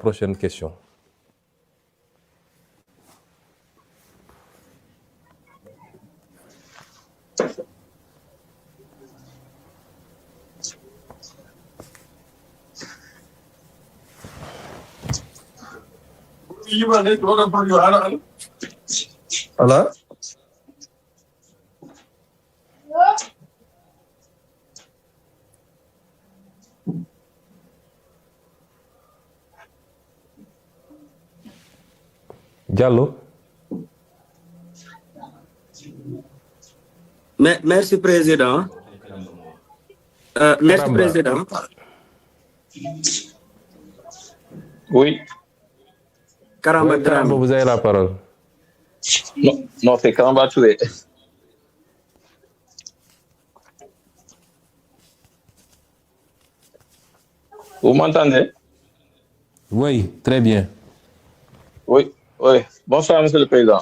prochaine question. Voilà. Diallo. Merci, Président. Merci, Président. Oui. Karamba Oui, Karamba, vous avez la parole. Non, c'est Karamba Touré. Vous m'entendez? Oui, très bien. Oui. Bonsoir, Monsieur le Président.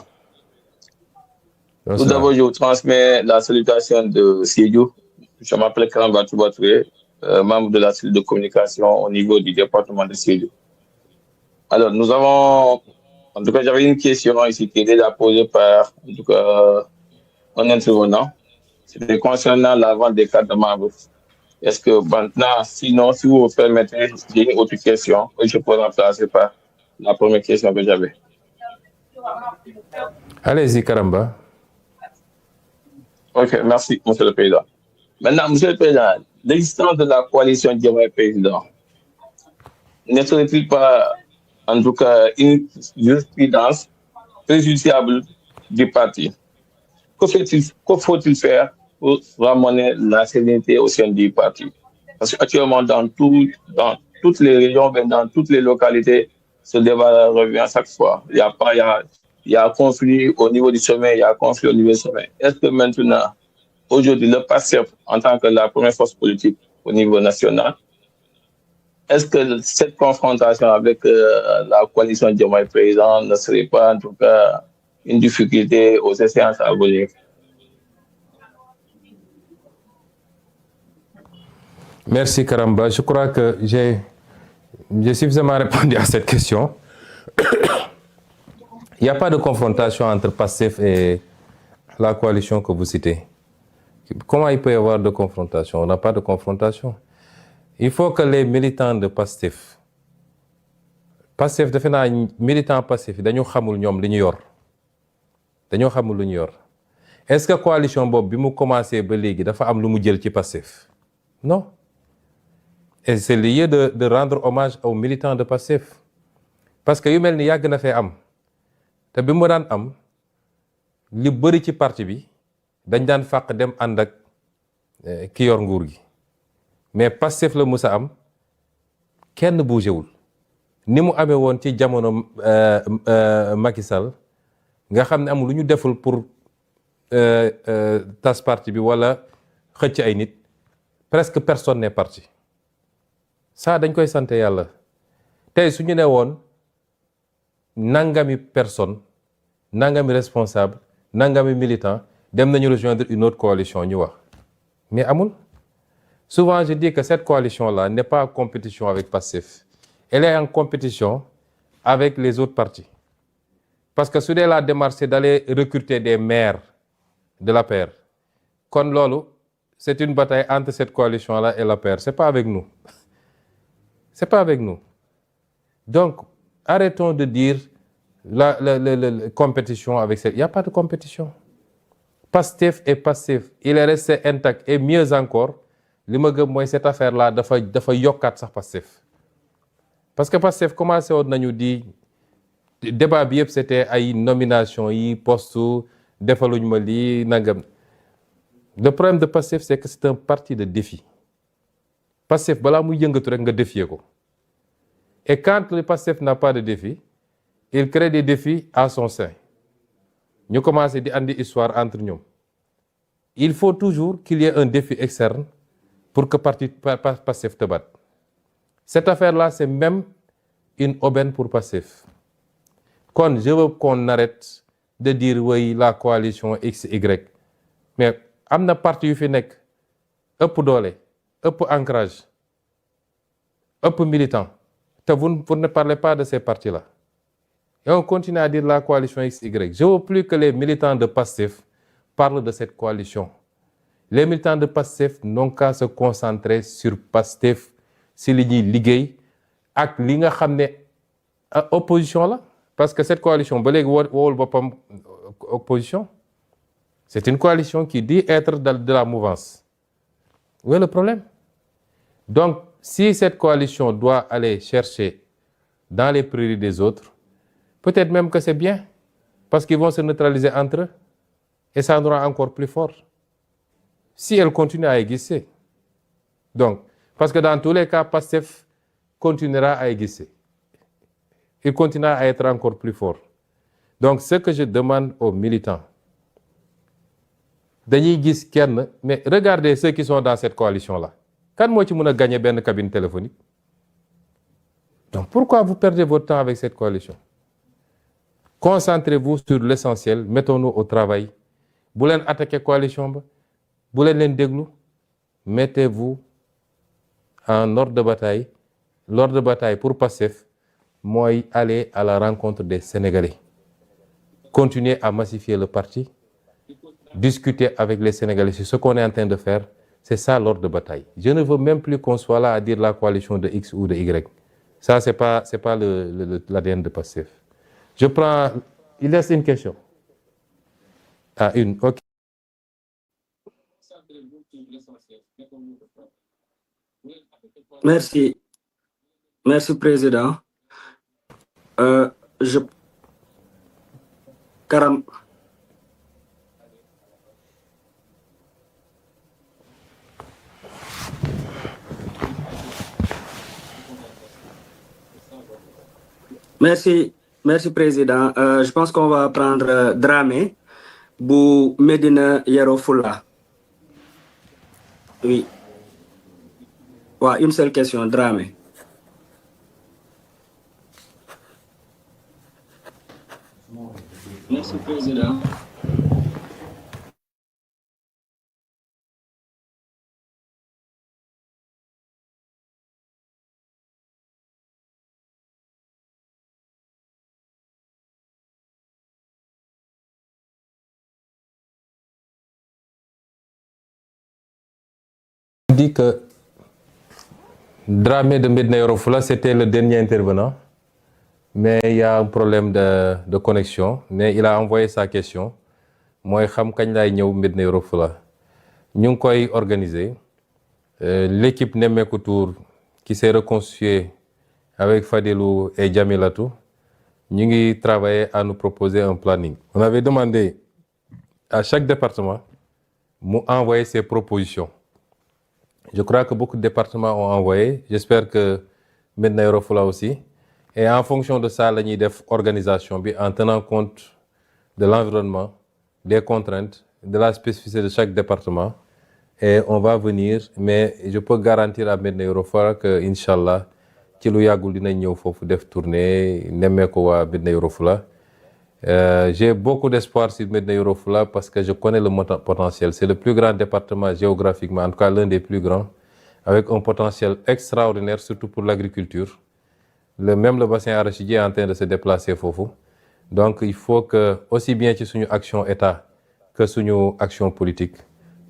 Bonsoir. Tout d'abord, je vous transmets la salutation de Sédhiou. Je m'appelle Karamba Touré, membre de la cellule de communication au niveau du département de Sédhiou. Alors, en tout cas, j'avais une question ici qui est déjà posée par, en tout cas, un intervenant. C'était concernant la vente des cartes de membres. Est-ce que maintenant, sinon, si vous me permettez, j'ai une autre question que je peux remplacer par la première question que j'avais. Allez-y, Karamba. Ok, merci, Monsieur le Président. Maintenant, Monsieur le Président, l'existence de la coalition Diomaye Président ne serait-il pas, en tout cas, une jurisprudence préjudiciable du parti? Que faut-il faire pour ramener la sérénité au sein du parti? Parce qu'actuellement, dans toutes les régions, dans toutes les localités, ce débat revient à chaque fois. Il y a conflit au niveau du sommet, il y a conflit au niveau du sommet. Est-ce que maintenant, aujourd'hui, le PASTEF, en tant que la première force politique au niveau national, est-ce que cette confrontation avec la coalition Diomaye Président ne serait pas, en tout cas, une difficulté aux séances à venir? Merci, Karamba. Je crois que j'ai suffisamment répondu à cette question. Il n'y a pas de confrontation entre PASTEF et la coalition que vous citez. Comment il peut y avoir de confrontation? On n'a pas de confrontation. Il faut que les militants de PASTEF defe naa militant PASTEF dañu xamul ñoom li ñu yor dañoo xamul lu ñu yor est-ce que coalition boobu bi mu commencé ba léegi dafa am lu mu jël ci PASTEF? Non. Et c'est lié de rendre hommage aux militants de PASTEF parce que yu mel ni yàgg na fee am te bi mu daan am li bëri ci parti bi dañ daan fàq dem ànd ak ki yor nguur gi mais PASTEF la musa am kenn bougéwul ni mu amee woon ci jamono Macky Sall nga xam ne amul lu ñu deful pour tas parti bi wala xëcc ay nit presque personne n'est parti ça dañ koy sant yàlla tey su ñu ne woon nangami personne nangami responsable nangami militant dem nañu rejoindre une autre coalition ñu wax mais amul. Souvent je dis que cette coalition-là n'est pas en compétition avec PASTEF. Elle est en compétition avec les autres partis. Parce que su dee la démarche c'est d'aller recruter des maires de l'APR. Kon loolu c'est une bataille entre cette coalition-là et l'APR. C'est pas avec nous. C'est pas avec nous. Donc arrêtons de dire la compétition avec cette. Il n'y a pas de compétition. PASTEF est PASTEF. Il est resté intact et mieux encore li ma gëm mooy cette affaire-là dafa yokkaat sax PASTEF. Parce que PASTEF commencé woon nañu di débat bi yëpp c'était ay nomination yi poste defaluñ ma lii nangam. Le problème de PASTEF c'est que c'est un parti de défi. PASTEF balaa muy yëngatu rek nga défier ko. Et quand le PASTEF n'a pas de défi, il crée des défis à son sein. Ñu commencé di andi histoire entre ñoom. Il faut toujours qu'il y ait un défi externe pour que PASTEF te batte. Cette affaire-là, c'est même une aubaine pour PASTEF. Quand je veux qu'on arrête de dire oui, la coalition X, Y. Mais am na parti yu fi nekk ëpp doole, ëpp ancrage, ëpp militant Vous ne parlez pas de ces partis-là. Et on continue à dire la coalition XY. Je ne veux plus que les militants de PASTEF parlent de cette coalition. Les militants de PASTEF n'ont qu'à se concentrer sur PASTEF, si li ñuy liggéey ak li nga xam ne opposition la. Parce que cette coalition, ba léegi woowul boppam opposition. C'est une coalition qui dit être de la mouvance. Où est le problème? Donc, si cette coalition doit aller chercher dans les prairies des autres, peut-être même que c'est bien, parce qu'ils vont se neutraliser entre eux, et ça nous rend encore plus fort. Si elle continue à exister. Donc, parce que dans tous les cas, PASTEF continuera à exister. Il continuera à être encore plus fort. Donc, ce que je demande aux militants, dañuy gis kenn, mais regardez ceux qui sont dans cette coalition-là. Kan moo ci mën a gagner benn cabine téléphonique? Donc, pourquoi vous perdez votre temps avec cette coalition? Concentrez-vous sur l'essentiel, mettons-nous au travail. Bu leen attaquer coalition ba, bu leen déglu, mettez-vous en ordre de bataille. L'ordre de bataille pour PASTEF, mooy aller à la rencontre des Sénégalais. Continuer à massifier le parti, discuter avec les Sénégalais sur ce qu'on est en train de faire. C'est ça l'ordre de bataille. Je ne veux même plus qu'on soit là à dire la coalition de X ou de Y. Ça, c'est pas l'ADN de PASTEF. Je prends... Il reste une question. Ah, une, ok. Merci. Merci, Président. Merci, Président. Je pense qu'on va prendre Dramé bu Medina Yoro Fula. Oui. Ouais, une seule question, Dramé. Merci, Président. On dit que Dramé de Medina Yoro Fula, c'était le dernier intervenant. Mais il y a un problème de connexion. Mais il a envoyé sa question. Moi, je sais quand il ñëw Medina Yoro Fula. Nous avons organisé. L'équipe Nemmekou Tour qui s'est reconstituée avec Fadilou et Djamilatou, nous avons travaillé à nous proposer un planning. On avait demandé à chaque département d'envoyer ses propositions. Je crois que beaucoup de départements ont envoyé. J'espère que Medina Yoro Fula aussi. Et en fonction de ça, nous avons fait organisation en tenant compte de l'environnement, des contraintes, de la spécificité de chaque département. Et on va venir, mais je peux garantir à Medina Yoro Fula que, Inch'Allah, ci lu yàggul dinañ ñëw foofu def tournée nemmeeku waa Medina Yoro Fula. J'ai beaucoup d'espoir sur Medina Yoro Fula parce que je connais le potentiel. C'est le plus grand département géographiquement, en tout cas l'un des plus grands, avec un potentiel extraordinaire, surtout pour l'agriculture. Même le bassin arachidier est en train de se déplacer fofu. Donc il faut que, aussi bien ci suñu action État que suñu action politique,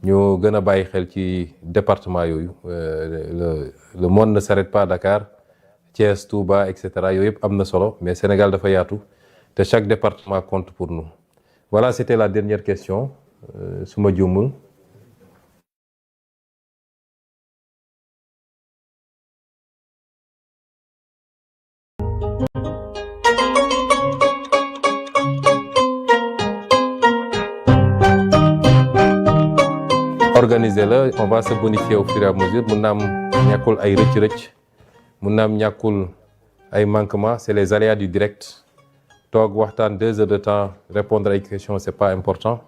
ñu gën a bàyyi xel ci département yooyu. Le monde ne s'arrête pas à Dakar, Thiès, Touba, etc. Yooyu yëpp am na solo, mais Sénégal dafa yaatu. Et chaque département compte pour nous. Voilà, c'était la dernière question. Suma juumul. Organisez-le, on va se bonifier au fur et à mesure. Mun na am ñàkkul ay rëcc-rëcc, mun na am ñàkkul ay manquements, c'est les aléas du direct. Toog waxtaan 2 heures de temps, répondre à une question, c'est pas important.